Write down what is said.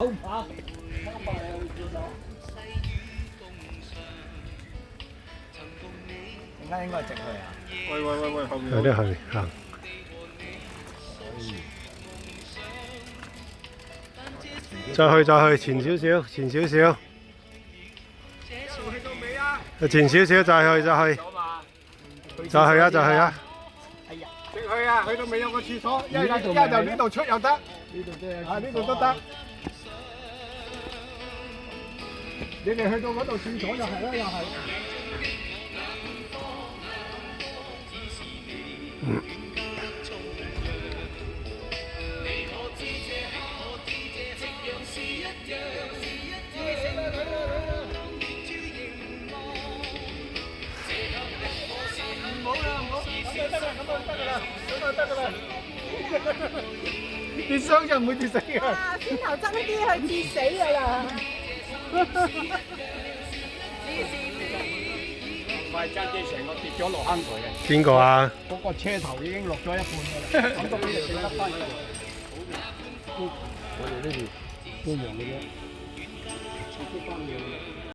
好跑，點解應該係直去啊？喂，後面有啲後面行。再去，前少少，前少少。去到尾啊！前少少，再去。再去啊！哎呀，直去啊！去到尾有個廁所，一就呢度出又得，呢度都有。啊呢度都得。你哋去到嗰度廁所就係啦，又係。跌傷就唔會跌死嘅。先頭爭啲去跌死㗎啦！喂，爭啲成個跌咗落坑渠嘅。邊個啊？嗰個車頭已經落咗一半㗎啦，咁都俾你死得翻。我哋呢邊搬人嘅啫。